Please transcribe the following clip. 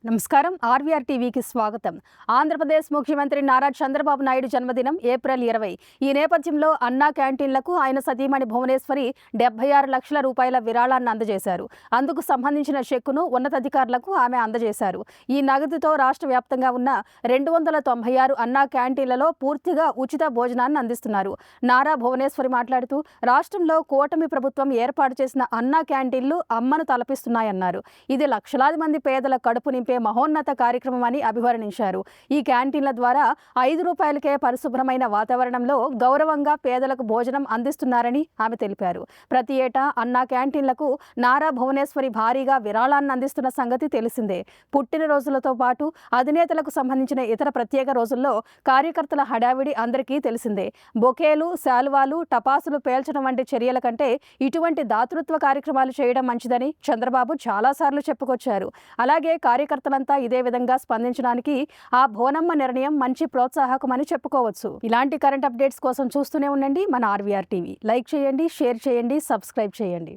నమస్కారం. ఆర్వీఆర్ టీవీకి స్వాగతం. ఆంధ్రప్రదేశ్ ముఖ్యమంత్రి నారా చంద్రబాబు నాయుడు జన్మదినం ఏప్రిల్ 20. ఈ నేపథ్యంలో అన్నా క్యాంటీన్లకు ఆయన సతీమణి భువనేశ్వరి 76 లక్షల రూపాయల విరాళాన్ని అందజేశారు. అందుకు సంబంధించిన చెక్కును ఉన్నతాధికారులకు ఆమె అందజేశారు. ఈ నగదుతో రాష్ట్ర వ్యాప్తంగా ఉన్న 296 అన్నా క్యాంటీన్లలో పూర్తిగా ఉచిత భోజనాన్ని అందిస్తున్నారు. నారా భువనేశ్వరి మాట్లాడుతూ రాష్ట్రంలో కూటమి ప్రభుత్వం ఏర్పాటు చేసిన అన్నా క్యాంటీన్లు అమ్మను తలపిస్తున్నాయన్నారు. ఇది లక్షలాది మంది పేదల కడుపు నింపే మహోన్నత కార్యక్రమం అని అభివర్ణించారు. ఈ క్యాంటీన్ల ద్వారా 5 రూపాయలకే పరిశుభ్రమైన వాతావరణంలో గౌరవంగా పేదలకు భోజనం అందిస్తున్నారని ఆమె తెలిపారు. ప్రతి ఏటా అన్నా క్యాంటీన్లకు నారా భువనేశ్వరి భారీగా విరాళాన్ని అందిస్తున్న సంగతి తెలిసిందే. పుట్టినరోజులతో పాటు అధినేతలకు సంబంధించిన ఇతర ప్రత్యేక రోజుల్లో కార్యకర్తల హడావిడి అందరికీ తెలిసిందే. బొకేలు, శాలువాలు, టపాసులు పేల్చడం వంటి చర్యల కంటే ఇటువంటి దాతృత్వ కార్యక్రమాలు చేయడం మంచిదని చంద్రబాబు చాలాసార్లు చెప్పుకొచ్చారు. అలాగే కార్యకర్తలంతా ఇదే విధంగా స్పందించడానికి ఆ భువనమ్మ నిర్ణయం మంచి ప్రోత్సాహకమని చెప్పుకోవచ్చు. ఇలాంటి కరెంట్ అప్డేట్స్ కోసం చూస్తూనే ఉండండి మన ఆర్వీఆర్ టీవీ. లైక్ చేయండి, షేర్ చేయండి, సబ్స్క్రైబ్ చేయండి.